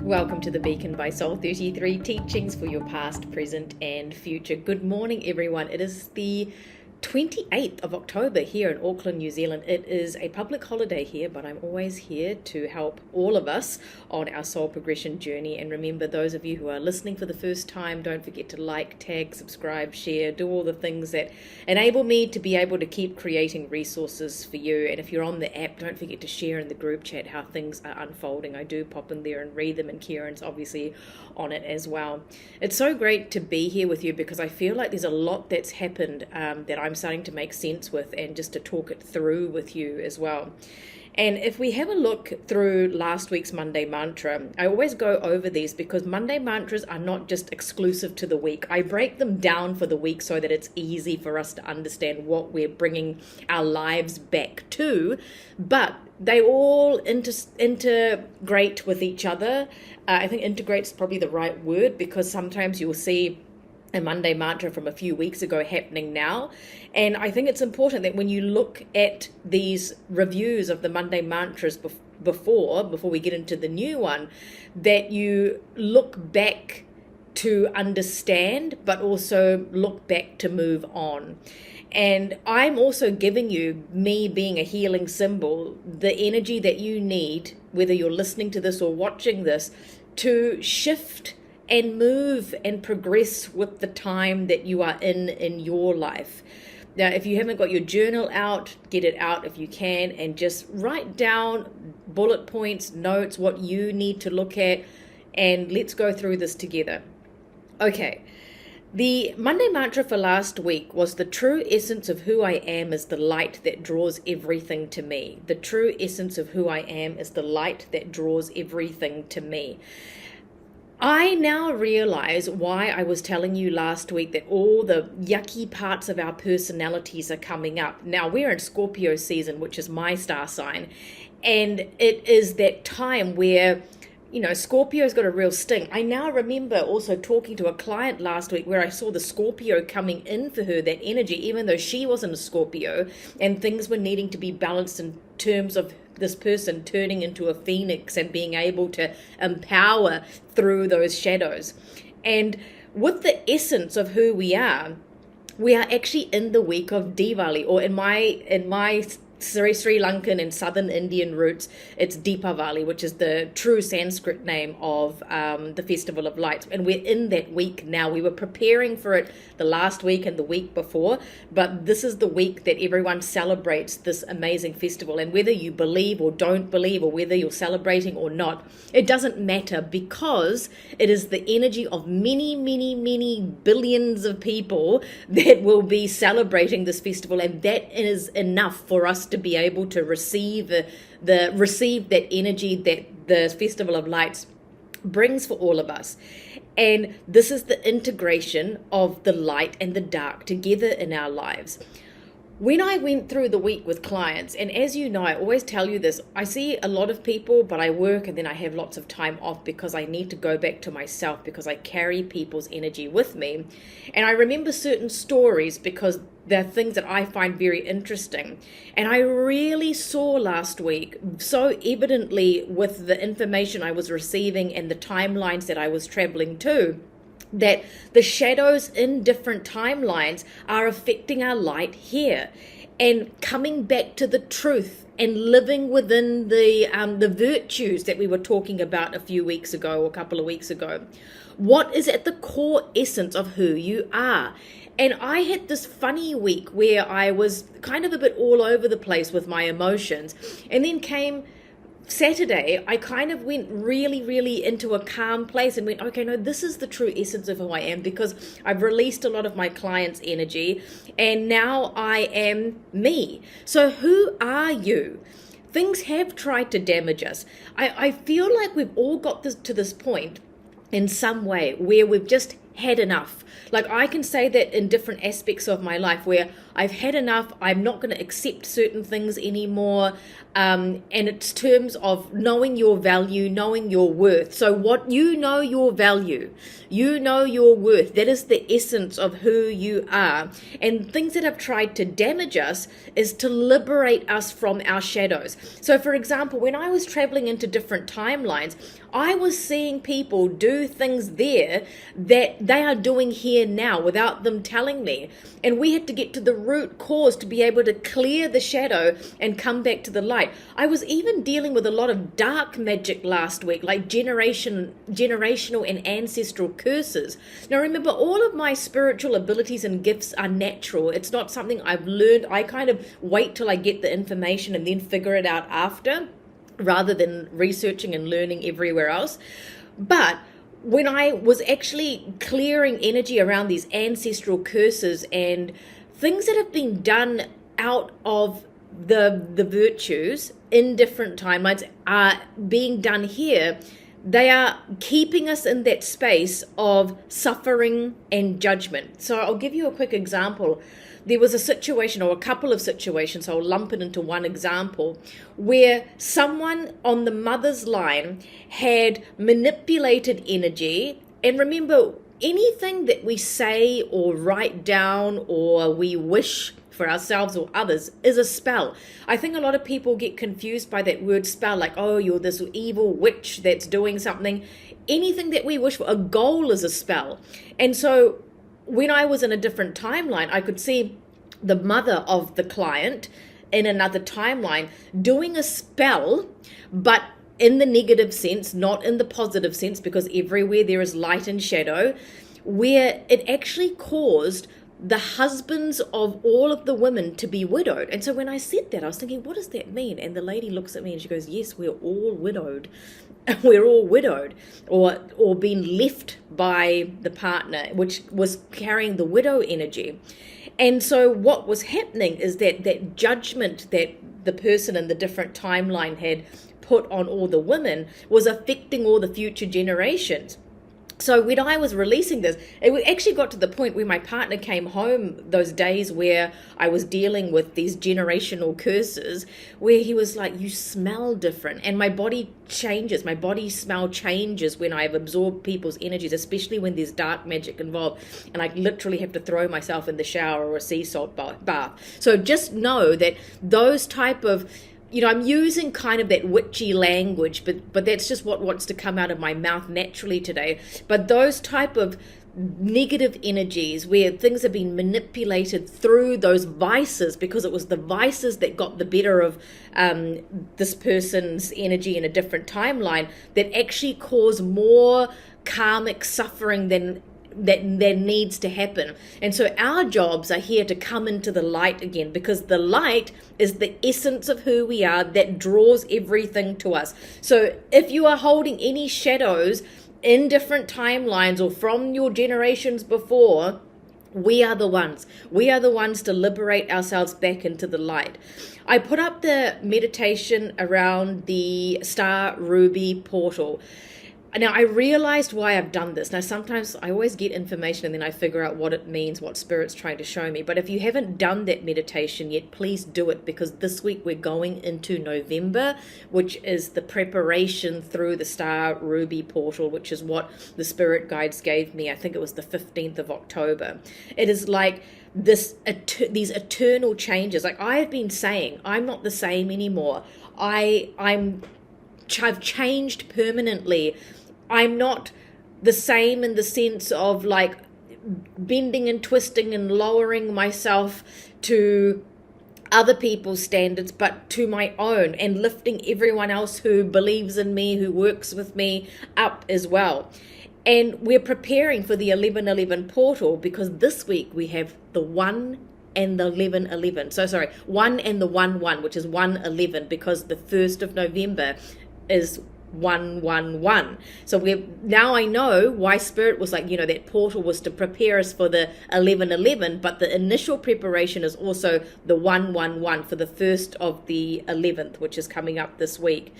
Welcome to the Beacon by Soul 33 teachings for your past, present, and future. Good morning, everyone. It is the 28th of October here in Auckland, New Zealand. It is a public holiday here, but I'm always here to help all of us on our soul progression journey. And remember, those of you who are listening for the first time, don't forget to like, tag, subscribe, share, do all the things that enable me to be able to keep creating resources for you. And if you're on the app, don't forget to share in the group chat how things are unfolding. I do pop in there and read them, and Kieran's obviously on it as well. It's so great to be here with you because I feel like there's a lot that's happened that I'm starting to make sense with, and just to talk it through with you as well. And if we have a look through last week's Monday mantra, I always go over these because Monday mantras are not just exclusive to the week. I break them down for the week so that it's easy for us to understand what we're bringing our lives back to, but they all integrate with each other. I think integrate is probably the right word, because sometimes you'll see a Monday mantra from a few weeks ago happening now. And I think it's important that when you look at these reviews of the Monday mantras before we get into the new one, that you look back to understand, but also look back to move on. And I'm also giving you, me being a healing symbol, the energy that you need, whether you're listening to this or watching this, to shift and move and progress with the time that you are in your life. Now, if you haven't got your journal out, get it out if you can, and just write down bullet points, notes, what you need to look at, and let's go through this together. Okay, the Monday mantra for last week was: the true essence of who I am is the light that draws everything to me. The true essence of who I am is the light that draws everything to me. I now realize why I was telling you last week that all the yucky parts of our personalities are coming up. Now, we're in Scorpio season, which is my star sign, and it is that time where, you know, Scorpio's got a real sting. I now remember also talking to a client last week where I saw the Scorpio coming in for her, that energy, even though she wasn't a Scorpio, and things were needing to be balanced in terms of this person turning into a phoenix and being able to empower through those shadows. And with the essence of who we are actually in the week of Deepavali, or in my Sri Lankan and Southern Indian roots, it's Deepavali, which is the true Sanskrit name of the Festival of Lights. And we're in that week now. We were preparing for it the last week and the week before, but this is the week that everyone celebrates this amazing festival. And whether you believe or don't believe, or whether you're celebrating or not, it doesn't matter, because it is the energy of many, many, many billions of people that will be celebrating this festival, and that is enough for us to be able to receive that energy that the Festival of Lights brings for all of us. And this is the integration of the light and the dark together in our lives. When I went through the week with clients, and as you know, I always tell you this, I see a lot of people, but I work and then I have lots of time off because I need to go back to myself, because I carry people's energy with me. And I remember certain stories because they're things that I find very interesting. And I really saw last week, so evidently with the information I was receiving and the timelines that I was traveling to, that the shadows in different timelines are affecting our light here, and coming back to the truth and living within the virtues that we were talking about a few weeks ago, or a couple of weeks ago. What is at the core essence of who you are? And I had this funny week where I was kind of a bit all over the place with my emotions, and then came Saturday, I kind of went really, really into a calm place and went, okay, no, this is the true essence of who I am, because I've released a lot of my clients' energy and now I am me. So who are you? Things have tried to damage us. I feel like we've all got to this point in some way where we've just had enough. Like, I can say that in different aspects of my life where I've had enough. I'm not going to accept certain things anymore. And it's terms of knowing your value, knowing your worth. So what you know your value, you know your worth. That is the essence of who you are. And things that have tried to damage us is to liberate us from our shadows. So for example, when I was traveling into different timelines, I was seeing people do things there that they are doing here now without them telling me. And we had to get to the root cause to be able to clear the shadow and come back to the light. I was even dealing with a lot of dark magic last week, like generational and ancestral curses. Now remember, all of my spiritual abilities and gifts are natural. It's not something I've learned. I kind of wait till I get the information and then figure it out after, rather than researching and learning everywhere else. But when I was actually clearing energy around these ancestral curses and things that have been done out of the virtues in different timelines are being done here, they are keeping us in that space of suffering and judgment. So I'll give you a quick example. There was a situation, or a couple of situations, I'll lump it into one example, where someone on the mother's line had manipulated energy. And remember, anything that we say or write down or we wish for ourselves or others is a spell. I think a lot of people get confused by that word spell, like, oh, you're this evil witch that's doing something. Anything that we wish for, a goal is a spell. And so when I was in a different timeline, I could see the mother of the client in another timeline doing a spell, but in the negative sense, not in the positive sense, because everywhere there is light and shadow, where it actually caused the husbands of all of the women to be widowed. And so when I said that, I was thinking, what does that mean? And the lady looks at me and she goes, yes, we're all widowed. We're all widowed or being left by the partner, which was carrying the widow energy. And so what was happening is that judgment that the person in the different timeline had put on all the women was affecting all the future generations. So when I was releasing this, it actually got to the point where my partner came home those days where I was dealing with these generational curses, where he was like, you smell different. And my body changes. My body smell changes when I've absorbed people's energies, especially when there's dark magic involved. And I literally have to throw myself in the shower or a sea salt bath. So just know that those type of, I'm using kind of that witchy language, but that's just what wants to come out of my mouth naturally today. But those type of negative energies where things have been manipulated through those vices, because it was the vices that got the better of this person's energy in a different timeline, that actually cause more karmic suffering than needs to happen. And so our jobs are here to come into the light again, because the light is the essence of who we are that draws everything to us. So if you are holding any shadows in different timelines or from your generations before, we are the ones. We are the ones to liberate ourselves back into the light. I put up the meditation around the star ruby portal. Now, I realized why I've done this. Now, sometimes I always get information and then I figure out what it means, what Spirit's trying to show me. But if you haven't done that meditation yet, please do it, because this week we're going into November, which is the preparation through the Star Ruby portal, which is what the Spirit guides gave me. I think it was the 15th of October. It is like these eternal changes. Like I've been saying, I'm not the same anymore. I've changed permanently. I'm not the same in the sense of like bending and twisting and lowering myself to other people's standards, but to my own, and lifting everyone else who believes in me, who works with me, up as well. And we're preparing for the 1111 portal, because this week we have the 1 and the 1111. So sorry, 1 and the 11, which is 111, because the 1st of November is 111. So now I know why Spirit was like, that portal was to prepare us for the 1111, but the initial preparation is also the 111 for the 1st of the 11th, which is coming up this week.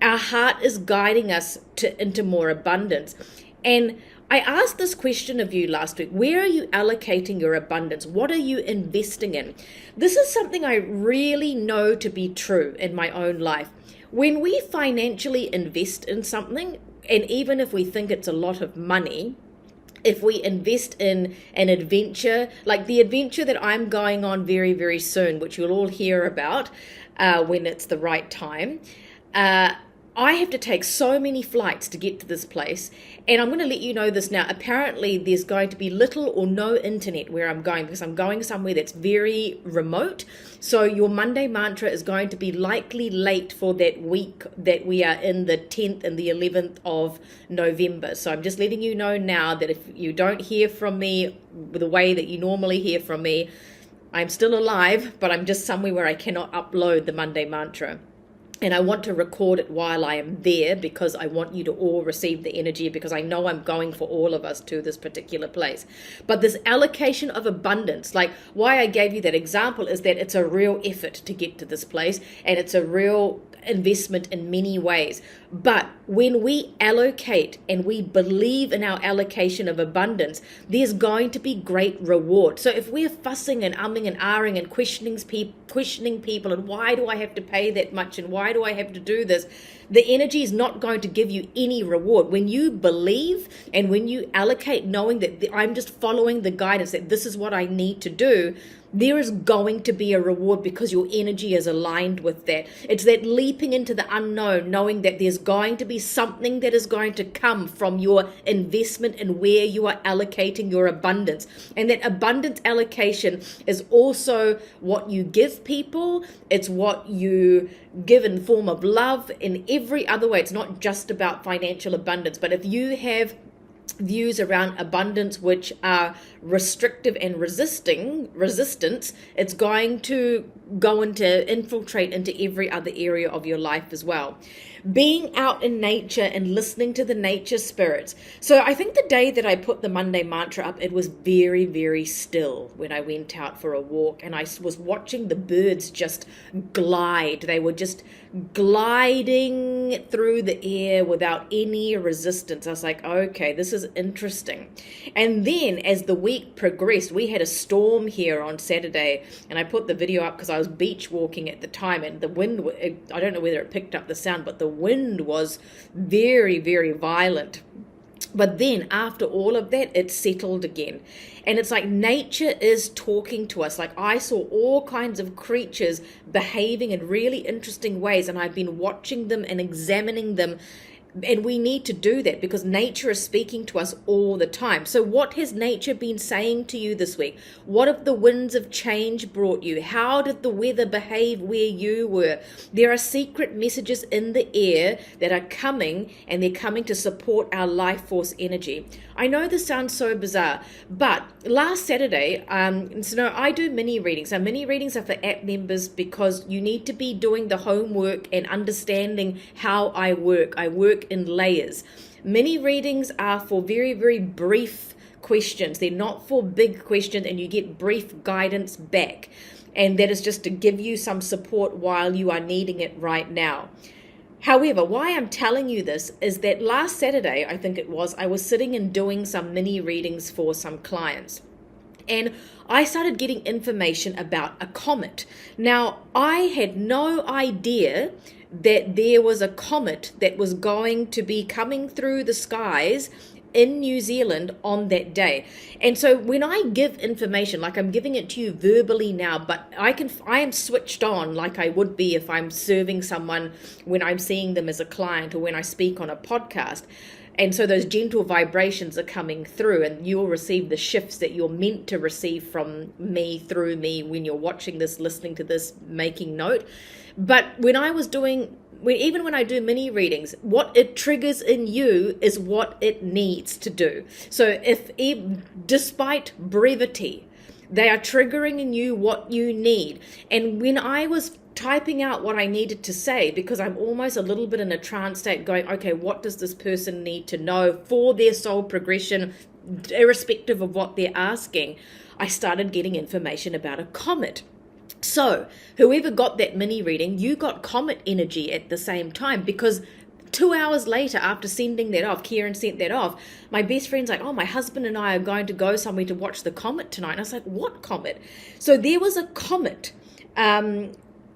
Our heart is guiding us into more abundance. And I asked this question of you last week. Where are you allocating your abundance? What are you investing in? This is something I really know to be true in my own life. When we financially invest in something, and even if we think it's a lot of money, if we invest in an adventure, like the adventure that I'm going on very, very soon, which you'll all hear about when it's the right time, I have to take so many flights to get to this place. And I'm going to let you know this now. Apparently, there's going to be little or no internet where I'm going because I'm going somewhere that's very remote. So your Monday mantra is going to be likely late for that week that we are in, the 10th and the 11th of November. So I'm just letting you know now that if you don't hear from me the way that you normally hear from me, I'm still alive, but I'm just somewhere where I cannot upload the Monday mantra. And I want to record it while I am there because I want you to all receive the energy, because I know I'm going for all of us to this particular place. But this allocation of abundance, like why I gave you that example is that it's a real effort to get to this place, and it's a real investment in many ways. But when we allocate and we believe in our allocation of abundance, there's going to be great reward. So if we're fussing and umming and ahhing and questioning people, and why do I have to pay that much and why do I have to do this, the energy is not going to give you any reward. When you believe and when you allocate, knowing that I'm just following the guidance, that this is what I need to do, there is going to be a reward because your energy is aligned with that. It's that leaping into the unknown, knowing that there's going to be something that is going to come from your investment and where you are allocating your abundance. And that abundance allocation is also what you give people. It's what you give in form of love in every other way. It's not just about financial abundance, but if you have views around abundance which are restrictive and resistance, it's going to infiltrate into every other area of your life as well. Being out in nature and listening to the nature spirits. So I think the day that I put the Monday mantra up, it was very, very still when I went out for a walk, and I was watching the birds just glide. They were just gliding through the air without any resistance. I was like, okay, this is interesting. And then as the week progressed, we had a storm here on Saturday, and I put the video up because I was beach walking at the time, and the wind, I don't know whether it picked up the sound, but the wind was very, very violent. But then after all of that, it settled again. And it's like nature is talking to us. Like I saw all kinds of creatures behaving in really interesting ways, and I've been watching them and examining them. And we need to do that because nature is speaking to us all the time. So what has nature been saying to you this week? What have the winds of change brought you? How did the weather behave where you were? There are secret messages in the air that are coming, and they're coming to support our life force energy. I know this sounds so bizarre, but last Saturday, I do mini readings. So mini readings are for app members because you need to be doing the homework and understanding how I work. I work in layers. Mini readings are for very, very brief questions. They're not for big questions, and you get brief guidance back. And that is just to give you some support while you are needing it right now. However, why I'm telling you this is that last Saturday, I think it was, I was sitting and doing some mini readings for some clients. And I started getting information about a comet. Now, I had no idea that there was a comet that was going to be coming through the skies in New Zealand on that day. And so when I give information, like I'm giving it to you verbally now, but I am switched on like I would be if I'm serving someone when I'm seeing them as a client or when I speak on a podcast. And so those gentle vibrations are coming through, and you'll receive the shifts that you're meant to receive from me, through me, when you're watching this, listening to this, making note. But when I do mini readings, what it triggers in you is what it needs to do. So despite brevity, they are triggering in you what you need. And when I was typing out what I needed to say, because I'm almost a little bit in a trance state going, okay, what does this person need to know for their soul progression, irrespective of what they're asking, I started getting information about a comet. So whoever got that mini reading, you got comet energy at the same time, because 2 hours later, after sending that off, Kieran sent that off, my best friend's like, oh, my husband and I are going to go somewhere to watch the comet tonight. And I was like, what comet? So there was a comet,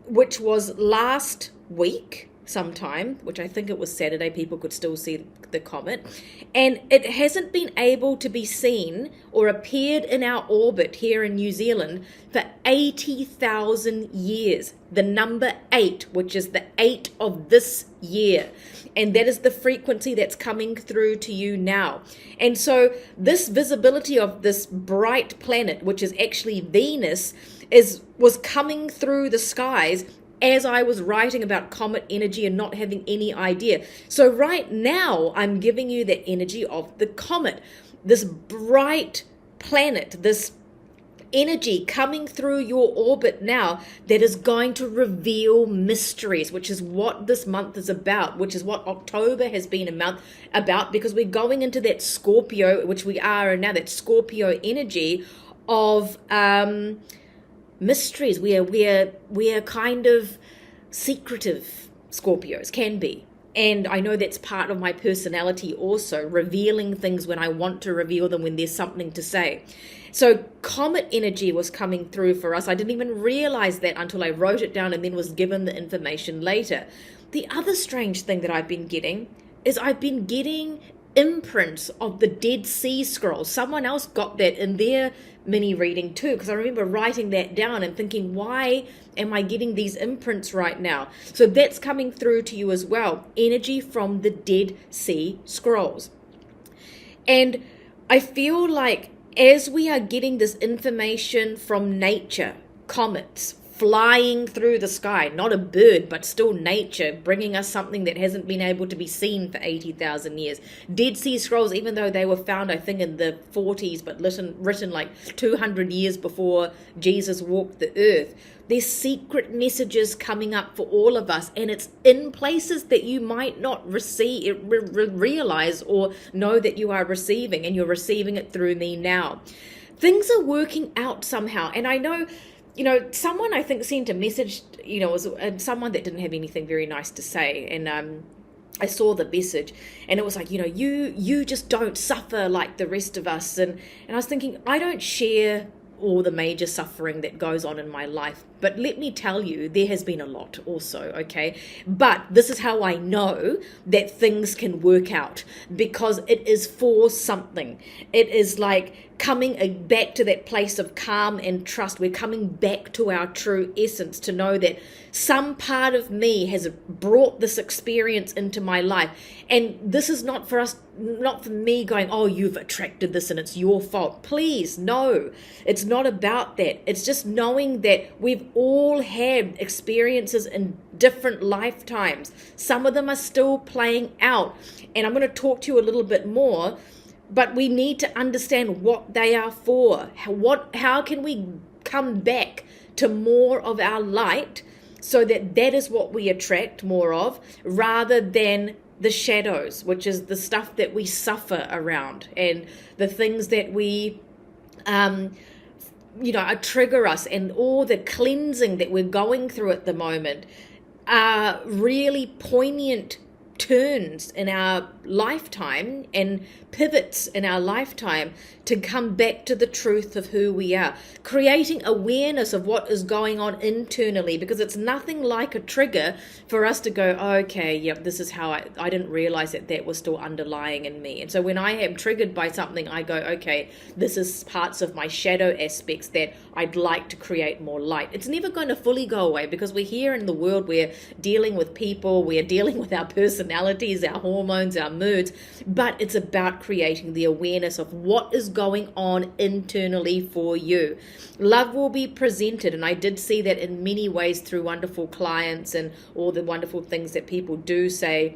which was last week sometime, which I think it was Saturday, people could still see the comet, and it hasn't been able to be seen or appeared in our orbit here in New Zealand for 80,000 years. The number 8, which is the 8 of this year, and that is the frequency that's coming through to you now. And so this visibility of this bright planet, which is actually Venus, was coming through the skies as I was writing about comet energy and not having any idea. So right now, I'm giving you the energy of the comet, this bright planet, this energy coming through your orbit now that is going to reveal mysteries, which is what this month is about, which is what October has been a month about, because we're going into that Scorpio, which we are now, that Scorpio energy of mysteries. We are kind of secretive Scorpios, can be. And I know that's part of my personality also, revealing things when I want to reveal them, when there's something to say. So comet energy was coming through for us. I didn't even realize that until I wrote it down and then was given the information later. The other strange thing that I've been getting is I've been getting imprints of the Dead Sea Scrolls. Someone else got that in their mini reading too, because I remember writing that down and thinking, why am I getting these imprints right now? So that's coming through to you as well. Energy from the Dead Sea Scrolls. And I feel like as we are getting this information from nature, comets flying through the sky, not a bird, but still nature, bringing us something that hasn't been able to be seen for 80,000 years. Dead Sea Scrolls, even though they were found, I think, in the 40s, but written like 200 years before Jesus walked the earth, there's secret messages coming up for all of us, and it's in places that you might not realize or know that you are receiving, and you're receiving it through me now. Things are working out somehow, and I know, someone I think sent a message, was someone that didn't have anything very nice to say, and I saw the message, and it was like, you just don't suffer like the rest of us, and I was thinking, I don't share all the major suffering that goes on in my life, but let me tell you, there has been a lot also, okay? But this is how I know that things can work out, because it is for something. It is like coming back to that place of calm and trust. We're coming back to our true essence, to know that some part of me has brought this experience into my life. And this is not for me going, oh, you've attracted this and it's your fault. Please, no, it's not about that. It's just knowing that we've all had experiences in different lifetimes. Some of them are still playing out. And I'm going to talk to you a little bit more, but we need to understand what they are for. How can we come back to more of our light, so that is what we attract more of, rather than the shadows, which is the stuff that we suffer around, and the things that we trigger us, and all the cleansing that we're going through at the moment are really poignant turns in our lifetime and pivots in our lifetime to come back to the truth of who we are, creating awareness of what is going on internally, because it's nothing like a trigger for us to go, okay, yep, this is how I didn't realize that was still underlying in me. And so when I am triggered by something, I go, okay, this is parts of my shadow aspects that I'd like to create more light. It's never going to fully go away, because we're here in the world, we're dealing with people, we're dealing with our personalities, our hormones, our moods, but it's about creating the awareness of what is going on internally for you. Love will be presented, and I did see that in many ways through wonderful clients and all the wonderful things that people do say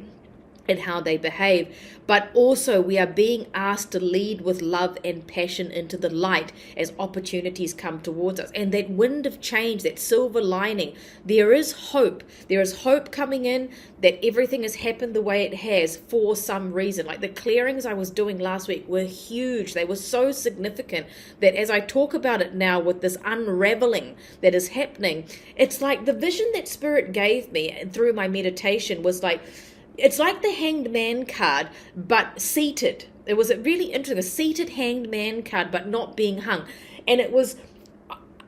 and how they behave. But also we are being asked to lead with love and passion into the light as opportunities come towards us. And that wind of change, that silver lining, there is hope. There is hope coming in, that everything has happened the way it has for some reason. Like the clearings I was doing last week were huge. They were so significant that as I talk about it now with this unraveling that is happening, it's like the vision that Spirit gave me through my meditation was like, it's like the Hanged Man card, but seated. It was a really interesting, a seated Hanged Man card, but not being hung. And it was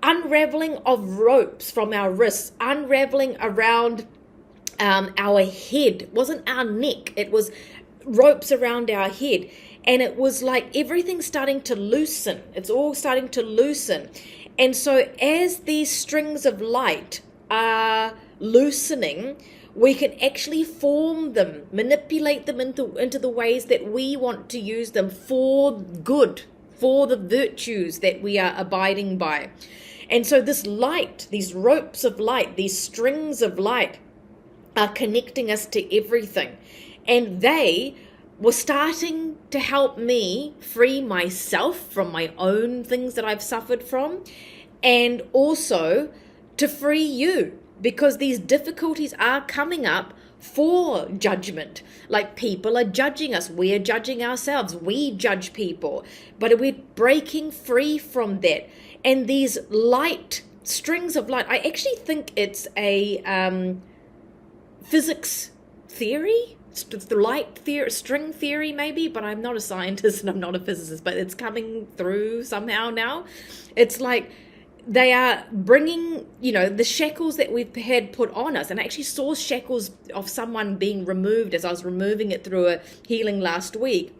unraveling of ropes from our wrists, unraveling around our head. It wasn't our neck, it was ropes around our head. And it was like everything's starting to loosen. It's all starting to loosen. And so as these strings of light are loosening, we can actually form them, manipulate them into the ways that we want to use them for good, for the virtues that we are abiding by. And so this light, these ropes of light, these strings of light are connecting us to everything. And they were starting to help me free myself from my own things that I've suffered from, and also to free you, because these difficulties are coming up for judgment. Like, people are judging us, we are judging ourselves, we judge people, but we're breaking free from that. And these light strings of light, I actually think it's a physics theory. It's the light theory, string theory maybe, but I'm not a scientist and I'm not a physicist, but it's coming through somehow now. It's like they are bringing, the shackles that we've had put on us. And I actually saw shackles of someone being removed as I was removing it through a healing last week,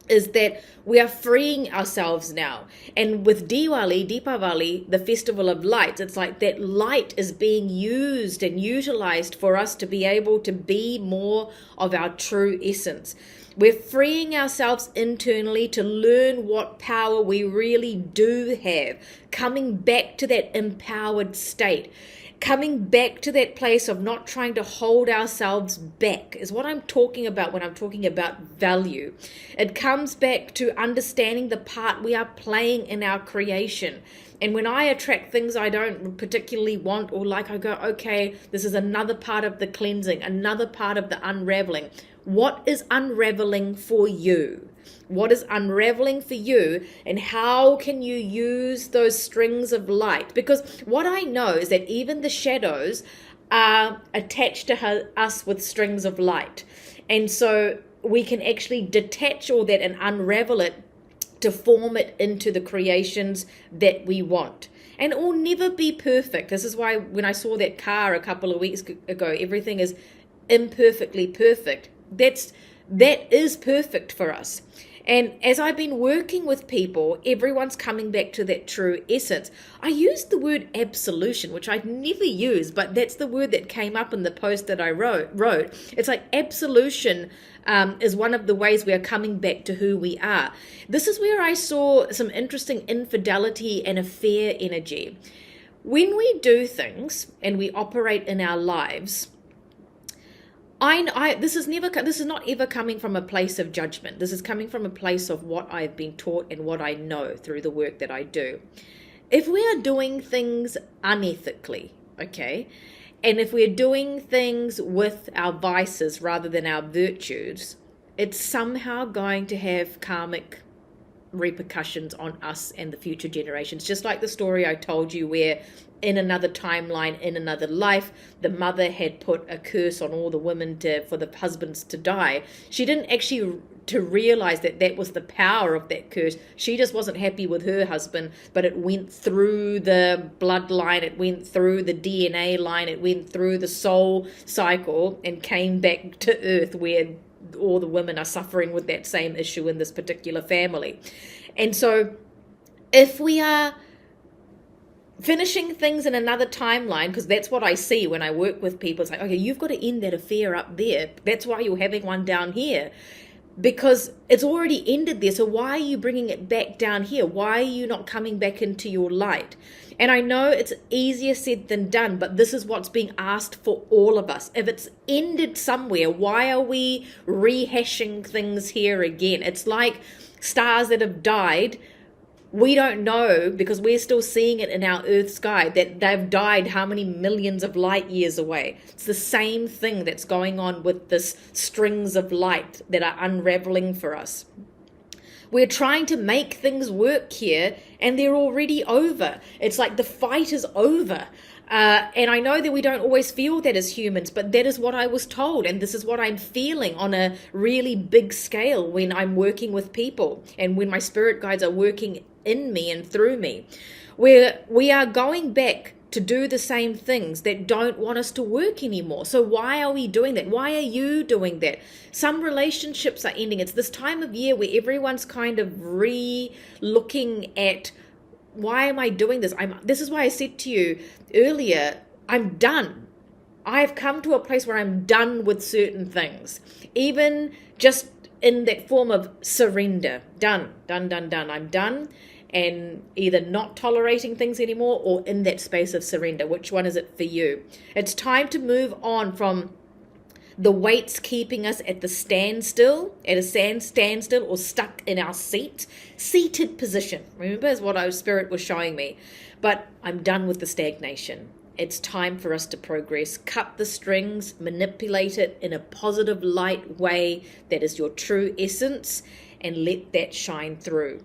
is that we are freeing ourselves now. And with Deepavali, the festival of lights, it's like that light is being used and utilized for us to be able to be more of our true essence. We're freeing ourselves internally to learn what power we really do have, coming back to that empowered state. Coming back to that place of not trying to hold ourselves back is what I'm talking about when I'm talking about value. It comes back to understanding the part we are playing in our creation. And when I attract things I don't particularly want or like, I go, okay, this is another part of the cleansing, another part of the unraveling. What is unraveling for you? What is unraveling for you, and how can you use those strings of light? Because what I know is that even the shadows are attached to us with strings of light. And so we can actually detach all that and unravel it to form it into the creations that we want. And it will never be perfect. This is why when I saw that car a couple of weeks ago, everything is imperfectly perfect. That is perfect for us. And as I've been working with people, everyone's coming back to that true essence. I used the word absolution, which I'd never used, but that's the word that came up in the post that I wrote. It's like absolution is one of the ways we are coming back to who we are. This is where I saw some interesting infidelity and affair energy. When we do things and we operate in our lives, this is not ever coming from a place of judgment. This is coming from a place of what I've been taught and what I know through the work that I do. If we are doing things unethically, okay, and if we're doing things with our vices rather than our virtues, it's somehow going to have karmic repercussions on us and the future generations. Just like the story I told you where in another timeline, in another life, the mother had put a curse on all the women for the husbands to die. She didn't actually to realize that was the power of that curse. She just wasn't happy with her husband, but it went through the bloodline, it went through the DNA line, it went through the soul cycle and came back to earth where all the women are suffering with that same issue in this particular family. And so if we are finishing things in another timeline, because that's what I see when I work with people, it's like, okay, you've got to end that affair up there. That's why you're having one down here, because it's already ended there. So why are you bringing it back down here? Why are you not coming back into your light? And I know it's easier said than done, but this is what's being asked for all of us. If it's ended somewhere, why are we rehashing things here again? It's like stars that have died. We don't know, because we're still seeing it in our Earth sky, that they've died how many millions of light years away. It's the same thing that's going on with this strings of light that are unraveling for us. We're trying to make things work here and they're already over. It's like the fight is over. And I know that we don't always feel that as humans, but that is what I was told. And this is what I'm feeling on a really big scale when I'm working with people and when my spirit guides are working in me and through me, where we are going back to do the same things that don't want us to work anymore. So why are we doing that? Why are you doing that? Some relationships are ending. It's this time of year where everyone's kind of re-looking at, why am I doing this? This is why I said to you earlier, I'm done. I've come to a place where I'm done with certain things, even just in that form of surrender. Done. I'm done, and either not tolerating things anymore or in that space of surrender. Which one is it for you? It's time to move on from the weights keeping us at a standstill or stuck in our seated position. Remember, is what our spirit was showing me. But I'm done with the stagnation. It's time for us to progress. Cut the strings, manipulate it in a positive, light way that is your true essence, and let that shine through.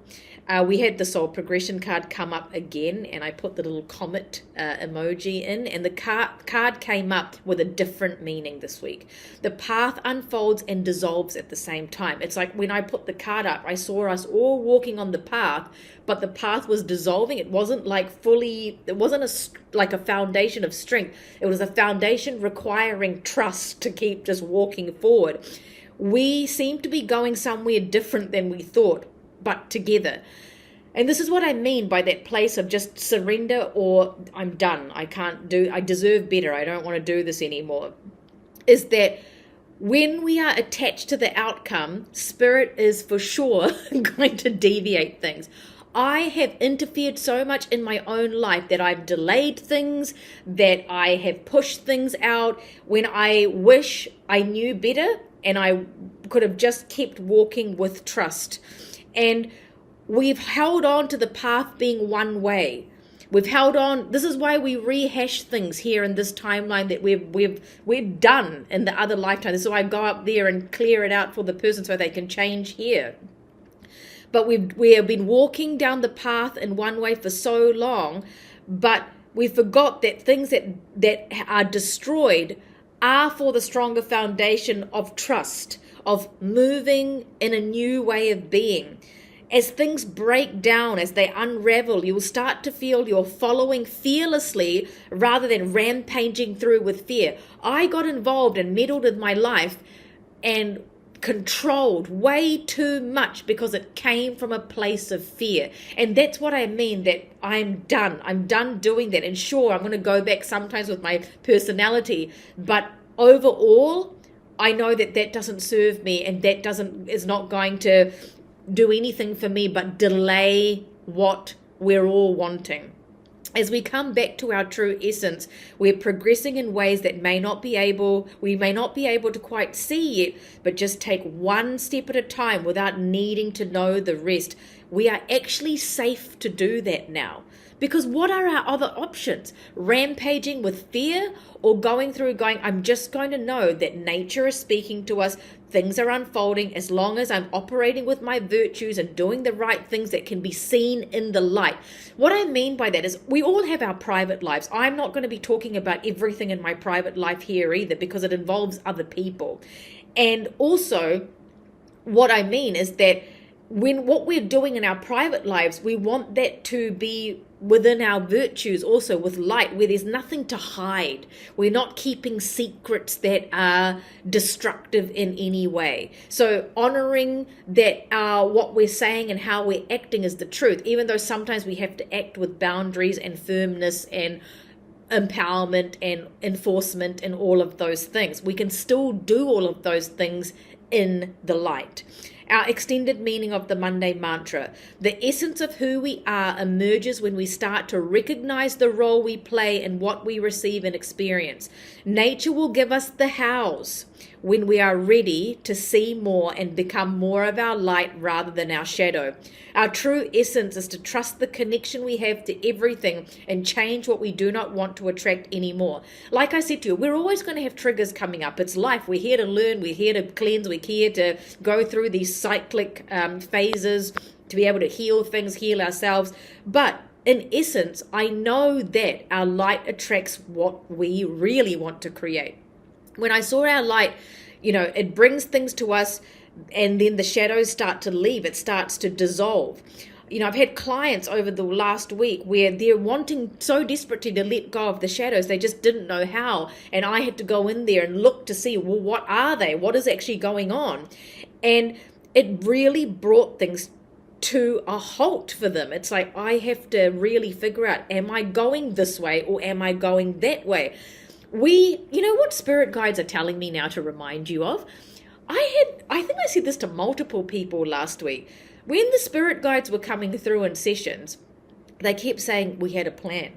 We had the soul progression card come up again, and I put the little comet emoji in, and the card came up with a different meaning this week. The path unfolds and dissolves at the same time. It's like when I put the card up, I saw us all walking on the path, but the path was dissolving. It wasn't like fully, it wasn't like a foundation of strength. It was a foundation requiring trust to keep just walking forward. We seem to be going somewhere different than we thought, but together. And this is what I mean by that place of just surrender, or I'm done. I deserve better. I don't want to do this anymore. Is that when we are attached to the outcome, spirit is for sure going to deviate things. I have interfered so much in my own life that I've delayed things, that I have pushed things out when I wish I knew better and I could have just kept walking with trust. And we've held on to the path being one way. We've held on. This is why we rehash things here in this timeline that we've done in the other lifetime. This is why I go up there and clear it out for the person so they can change here. But we have been walking down the path in one way for so long, but we forgot that things that are destroyed are for the stronger foundation of trust, of moving in a new way of being. As things break down, as they unravel, you'll start to feel you're following fearlessly rather than rampaging through with fear. I got involved and meddled in my life and controlled way too much because it came from a place of fear. And that's what I mean, that I'm done doing that. And sure, I'm going to go back sometimes with my personality, but overall I know that doesn't serve me, and that is not going to do anything for me but delay what we're all wanting. As we come back to our true essence, we're progressing in ways that we may not be able to quite see yet, but just take one step at a time without needing to know the rest. We are actually safe to do that now. Because what are our other options? Rampaging with fear, or going, I'm just going to know that nature is speaking to us, things are unfolding, as long as I'm operating with my virtues and doing the right things that can be seen in the light. What I mean by that is we all have our private lives. I'm not going to be talking about everything in my private life here either, because it involves other people. And also, what I mean is that when what we're doing in our private lives, we want that to be within our virtues also, with light, where there's nothing to hide. We're not keeping secrets that are destructive in any way. So honoring that what we're saying and how we're acting is the truth, even though sometimes we have to act with boundaries and firmness and empowerment and enforcement and all of those things. We can still do all of those things in the light. Our extended meaning of the Monday mantra. The essence of who we are emerges when we start to recognize the role we play in what we receive and experience. Nature will give us the hows when we are ready to see more and become more of our light rather than our shadow. Our true essence is to trust the connection we have to everything and change what we do not want to attract anymore. Like I said to you, we're always going to have triggers coming up. It's life. We're here to learn. We're here to cleanse. We're here to go through these cyclic phases to be able to heal things, heal ourselves. But in essence, I know that our light attracts what we really want to create. When I saw our light, it brings things to us, and then the shadows start to leave. It starts to dissolve. I've had clients over the last week where they're wanting so desperately to let go of the shadows. They just didn't know how. And I had to go in there and look to see, well, what are they? What is actually going on? And it really brought things to a halt for them. It's like, I have to really figure out, am I going this way or am I going that way? What spirit guides are telling me now to remind you of? I think I said this to multiple people last week. When the spirit guides were coming through in sessions, they kept saying, we had a plan.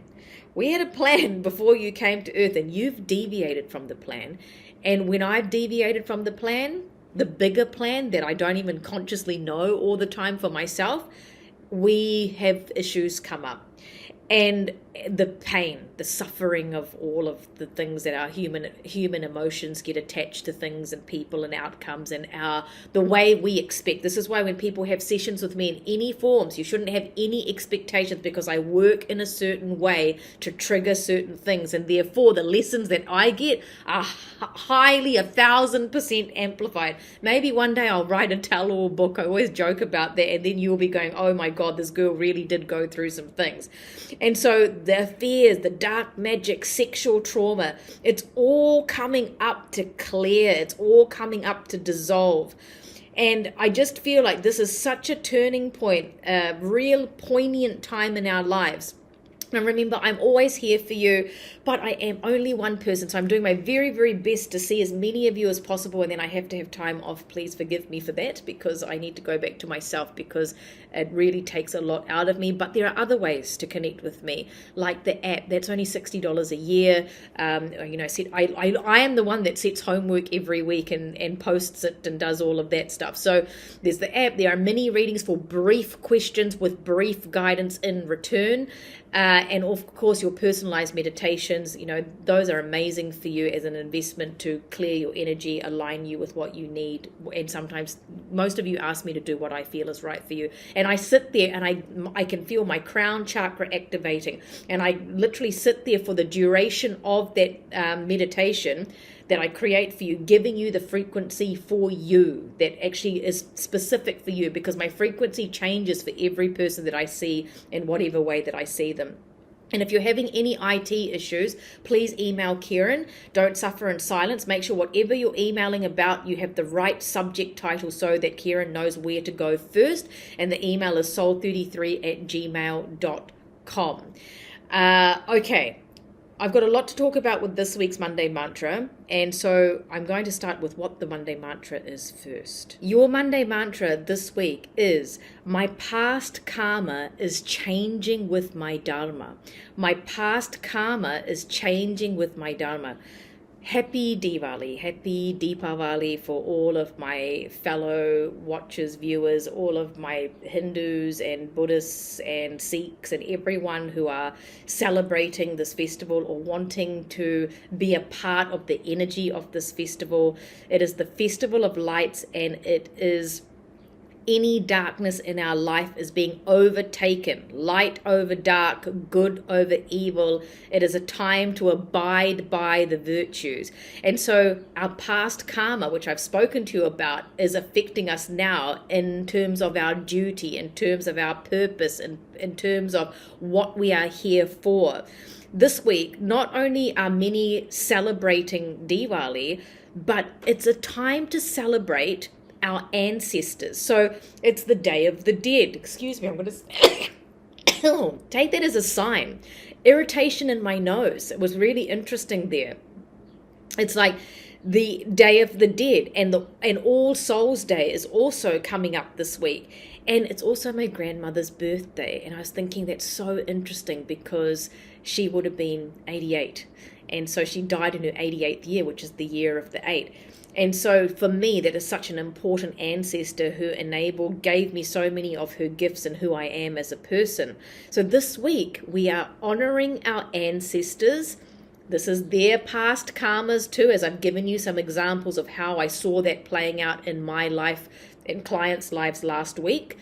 We had a plan before you came to Earth, and you've deviated from the plan. And when I've deviated from the plan, the bigger plan that I don't even consciously know all the time for myself, we have issues come up. And the pain, the suffering of all of the things that our human emotions get attached to things and people and outcomes and the way we expect. This is why when people have sessions with me in any forms, you shouldn't have any expectations, because I work in a certain way to trigger certain things, and therefore the lessons that I get are highly 1,000% amplified. Maybe one day I'll write a tell-all book. I always joke about that, and then you'll be going, oh my God, this girl really did go through some things. And so the fears, the dark magic, sexual trauma, it's all coming up to clear. It's all coming up to dissolve. And I just feel like this is such a turning point, a real poignant time in our lives. And remember, I'm always here for you, but I am only one person. So I'm doing my very, very best to see as many of you as possible. And then I have to have time off. Please forgive me for that, because I need to go back to myself, because it really takes a lot out of me. But there are other ways to connect with me, like the app. That's only $60 a year. I am the one that sets homework every week and posts it and does all of that stuff. So there's the app. There are mini readings for brief questions with brief guidance in return. And of course, your personalized meditations, those are amazing for you as an investment to clear your energy, align you with what you need. And sometimes most of you ask me to do what I feel is right for you. And I sit there and I can feel my crown chakra activating. And I literally sit there for the duration of that meditation that I create for you, giving you the frequency for you that actually is specific for you, because my frequency changes for every person that I see in whatever way that I see them. And if you're having any IT issues, please email Kieran. Don't suffer in silence. Make sure whatever you're emailing about, you have the right subject title so that Kieran knows where to go first. And the email is soul33@gmail.com. Okay. I've got a lot to talk about with this week's Monday mantra, and so I'm going to start with what the Monday mantra is first. Your Monday mantra this week is, my past karma is changing with my Dharma. My past karma is changing with my Dharma. Happy Diwali, happy Deepavali for all of my fellow watchers, viewers, all of my Hindus and Buddhists and Sikhs and everyone who are celebrating this festival or wanting to be a part of the energy of this festival. It is the festival of lights, and it is any darkness in our life is being overtaken. Light over dark, good over evil. It is a time to abide by the virtues. And so our past karma, which I've spoken to you about, is affecting us now in terms of our duty, in terms of our purpose, in terms of what we are here for. This week, not only are many celebrating Diwali, but it's a time to celebrate our ancestors. So it's the Day of the Dead. Excuse me, I'm going to take that as a sign. Irritation in my nose. It was really interesting there. It's like the Day of the Dead, and All Souls Day is also coming up this week. And it's also my grandmother's birthday. And I was thinking that's so interesting, because she would have been 88. And so she died in her 88th year, which is the year of the 8. And so for me, that is such an important ancestor who gave me so many of her gifts and who I am as a person. So this week, we are honoring our ancestors. This is their past karmas too, as I've given you some examples of how I saw that playing out in my life, in clients' lives last week.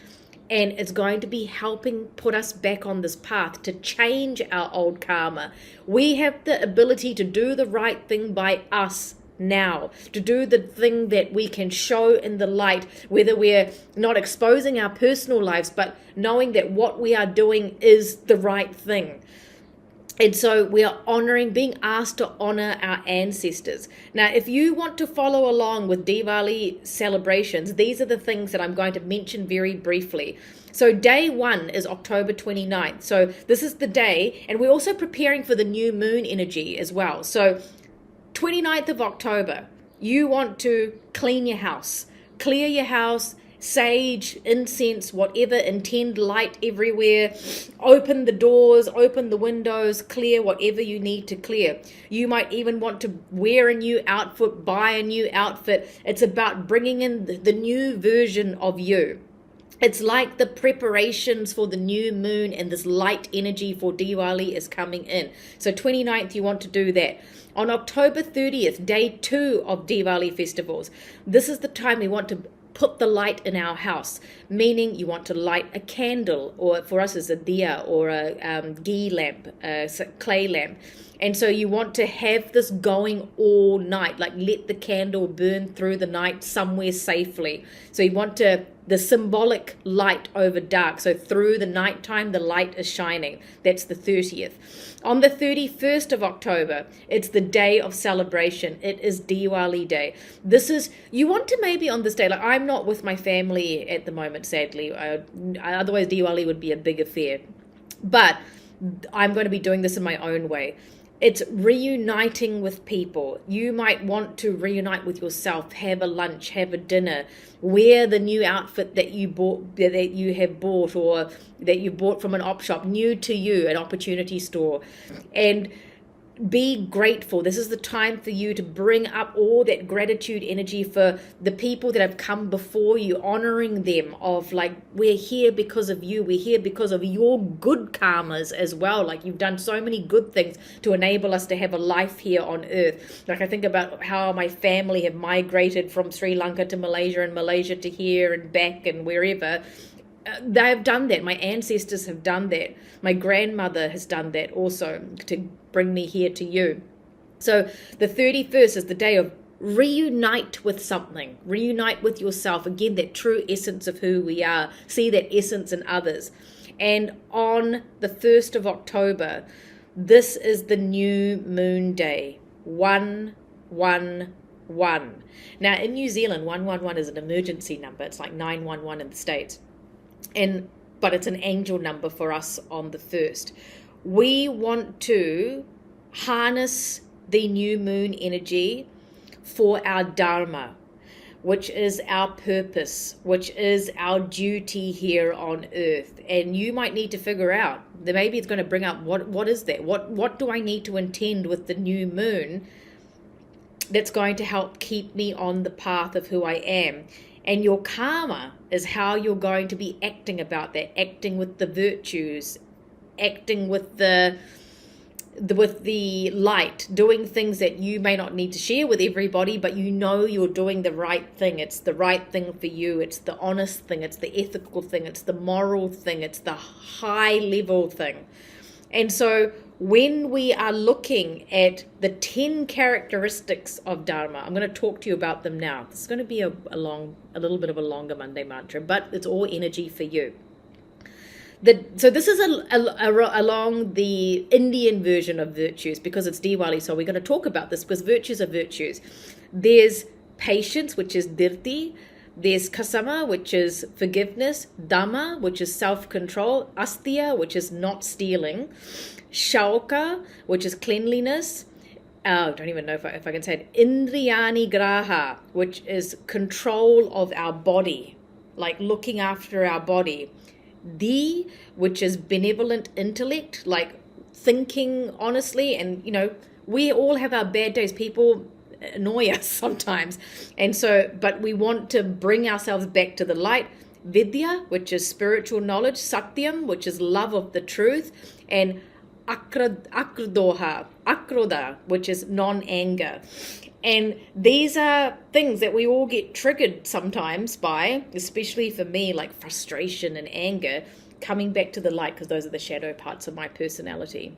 And it's going to be helping put us back on this path to change our old karma. We have the ability to do the right thing by us now, to do the thing that we can show in the light, whether we're not exposing our personal lives, but knowing that what we are doing is the right thing. And so we are being asked to honor our ancestors. Now, if you want to follow along with Deepavali celebrations, these are the things that I'm going to mention very briefly. So day 1 is October 29th. So this is the day, and we're also preparing for the new moon energy as well. So 29th of October, you want to clean your house, clear your house, sage, incense, whatever, intend light everywhere, open the doors, open the windows, clear whatever you need to clear. You might even want to wear a new outfit, buy a new outfit. It's about bringing in the new version of you. It's like the preparations for the new moon and this light energy for Diwali is coming in. So 29th, you want to do that. On October 30th, day 2 of Diwali festivals, this is the time we want to put the light in our house, meaning you want to light a candle, or for us it's a diya or a ghee lamp, a clay lamp. And so you want to have this going all night, like let the candle burn through the night somewhere safely. So you want the symbolic light over dark. So through the nighttime, the light is shining. That's the 30th. On the 31st of October, it's the day of celebration. It is Diwali Day. You want to maybe on this day, like I'm not with my family at the moment, sadly. Otherwise, Diwali would be a big affair. But I'm going to be doing this in my own way. It's reuniting with people. You might want to reunite with yourself, have a lunch, have a dinner, wear the new outfit that you have bought or that you bought from an op shop, new to you, an opportunity store, and be grateful. This is the time for you to bring up all that gratitude energy for the people that have come before you, honoring them of like, we're here because of you. We're here because of your good karmas as well. Like you've done so many good things to enable us to have a life here on earth. Like I think about how my family have migrated from Sri Lanka to Malaysia and Malaysia to here and back and wherever. They have done that. My ancestors have done that. My grandmother has done that also to bring me here to you. So the 31st is the day of reunite with something. Reunite with yourself. Again, that true essence of who we are. See that essence in others. And on the 1st of October, this is the new moon day. 111. Now in New Zealand, 111 is an emergency number. It's like 911 in the States. But it's an angel number for us on the 1st. We want to harness the new moon energy for our Dharma, which is our purpose, which is our duty here on earth. And you might need to figure out that maybe it's going to bring up what is that? What do I need to intend with the new moon that's going to help keep me on the path of who I am? And your karma is how you're going to be acting about that, acting with the virtues, acting with the light, doing things that you may not need to share with everybody, but you know you're doing the right thing. It's the right thing for you. It's the honest thing. It's the ethical thing. It's the moral thing. It's the high level thing. And so when we are looking at the 10 characteristics of Dharma, I'm going to talk to you about them now. This is going to be a little bit of a longer Monday mantra, but it's all energy for you. So this is along the Indian version of virtues because it's Diwali, so we're going to talk about this because virtues are virtues. There's patience, which is dhirti. There's kasama, which is forgiveness. Dhamma, which is self-control. Astya, which is not stealing. Shauka, which is cleanliness. I don't even know if I can say it. Indriyani graha, which is control of our body, like looking after our body. D, which is benevolent intellect, like thinking honestly. And, we all have our bad days. People annoy us sometimes. And so, but we want to bring ourselves back to the light. Vidya, which is spiritual knowledge. Satyam, which is love of the truth. And akroda, which is non-anger. And these are things that we all get triggered sometimes by, especially for me, like frustration and anger, coming back to the light, because those are the shadow parts of my personality.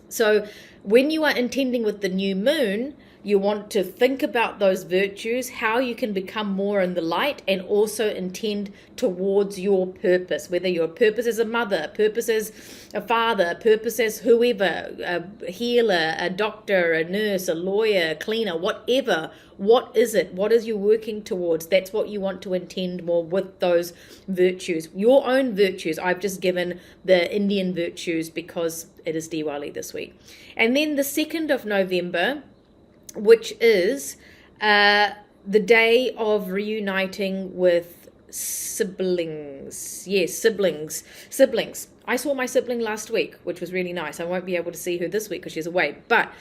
So when you are intending with the new moon, you want to think about those virtues, how you can become more in the light, and also intend towards your purpose, whether your purpose as a mother, purpose as a father, purpose as whoever, a healer, a doctor, a nurse, a lawyer, a cleaner, whatever. What is it? What is you working towards? That's what you want to intend more with those virtues. Your own virtues. I've just given the Indian virtues because it is Diwali this week. And then the 2nd of November, which is the day of reuniting with siblings. Yes, siblings. I saw my sibling last week, which was really nice. I won't be able to see her this week because she's away. But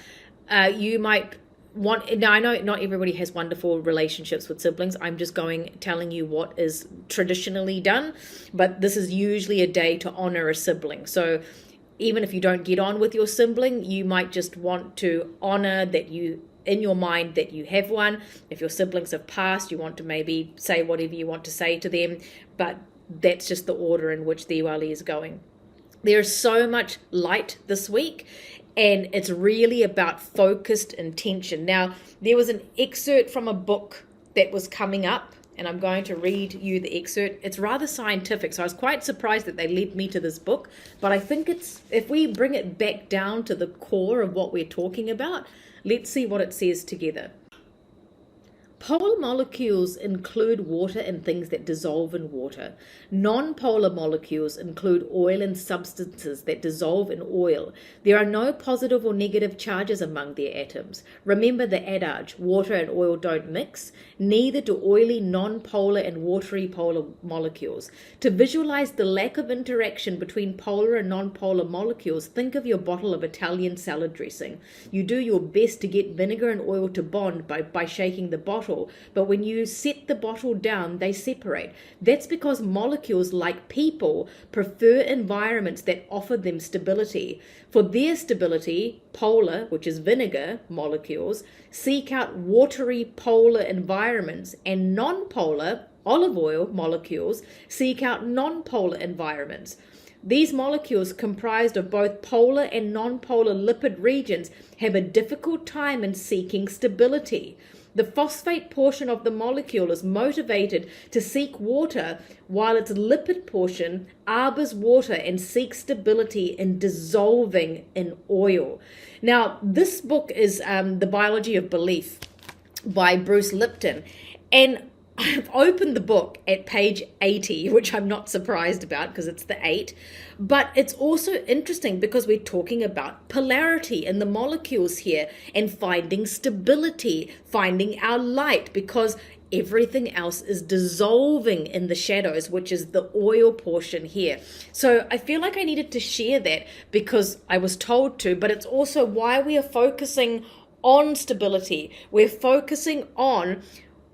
you might want... Now, I know not everybody has wonderful relationships with siblings. I'm just telling you what is traditionally done. But this is usually a day to honor a sibling. So even if you don't get on with your sibling, you might just want to honor that you... in your mind that you have one. If your siblings have passed, you want to maybe say whatever you want to say to them, but that's just the order in which Diwali is going. There's so much light this week, and it's really about focused intention. Now, there was an excerpt from a book that was coming up, and I'm going to read you the excerpt. It's rather scientific, so I was quite surprised that they led me to this book, but I think if we bring it back down to the core of what we're talking about, let's see what it says together. Polar molecules include water and things that dissolve in water. Non-polar molecules include oil and substances that dissolve in oil. There are no positive or negative charges among their atoms. Remember the adage, water and oil don't mix. Neither do oily non-polar and watery polar molecules. To visualize the lack of interaction between polar and non-polar molecules, think of your bottle of Italian salad dressing. You do your best to get vinegar and oil to bond by shaking the bottle, but when you set the bottle down, they separate. That's because molecules, like people, prefer environments that offer them stability. For their stability, polar, which is vinegar molecules, seek out watery polar environments, and non-polar, olive oil molecules, seek out non-polar environments. These molecules, comprised of both polar and non-polar lipid regions, have a difficult time in seeking stability. The phosphate portion of the molecule is motivated to seek water, while its lipid portion arbors water and seeks stability in dissolving in oil. Now, this book is The Biology of Belief by Bruce Lipton, and I've opened the book at page 80, which I'm not surprised about because it's the 8. But it's also interesting because we're talking about polarity in the molecules here and finding stability, finding our light, because everything else is dissolving in the shadows, which is the oil portion here. So I feel like I needed to share that because I was told to, but it's also why we are focusing on stability. We're focusing on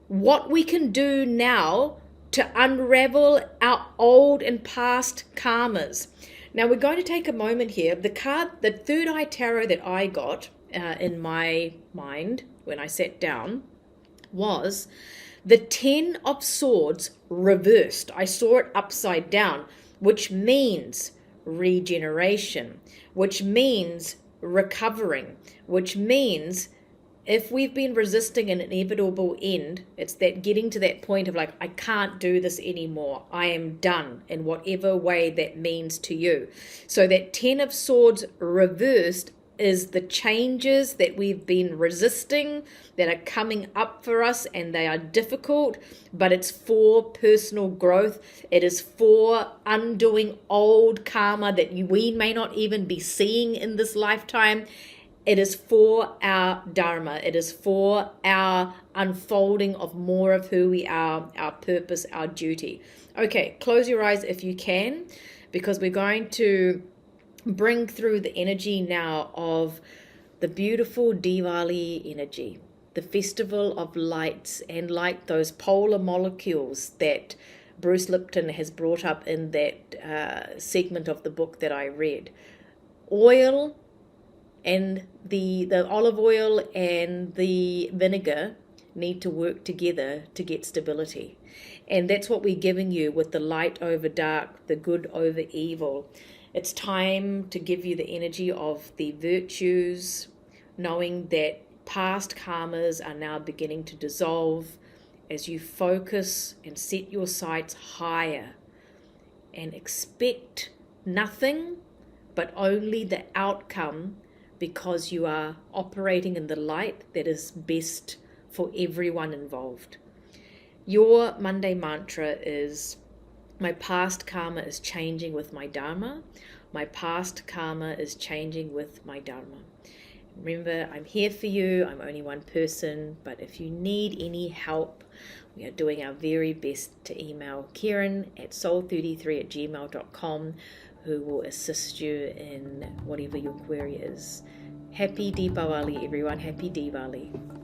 what we can do now to unravel our old and past karmas. Now we're going to take a moment here. The card, the third eye tarot that I got in my mind when I sat down was the 10 of Swords reversed. I saw it upside down, which means regeneration, which means recovering, which means if we've been resisting an inevitable end, it's that getting to that point of like, I can't do this anymore. I am done in whatever way that means to you. So that 10 of Swords reversed is the changes that we've been resisting that are coming up for us, and they are difficult, but it's for personal growth. It is for undoing old karma that we may not even be seeing in this lifetime. It is for our Dharma. It is for our unfolding of more of who we are, our purpose, our duty. Okay, close your eyes if you can, because we're going to bring through the energy now of the beautiful Deepavali energy, the festival of lights, and like those polar molecules that Bruce Lipton has brought up in that segment of the book that I read. oil and the olive oil and the vinegar need to work together to get stability. And that's what we're giving you with the light over dark, the good over evil. It's time to give you the energy of the virtues, knowing that past karmas are now beginning to dissolve as you focus and set your sights higher and expect nothing but only the outcome, because you are operating in the light that is best for everyone involved. Your Monday mantra is, my past karma is changing with my Dharma. My past karma is changing with my Dharma. Remember, I'm here for you. I'm only one person, but if you need any help, we are doing our very best to email Kieran at soul33@gmail.com, who will assist you in whatever your query is. Happy Deepavali, everyone. Happy Diwali.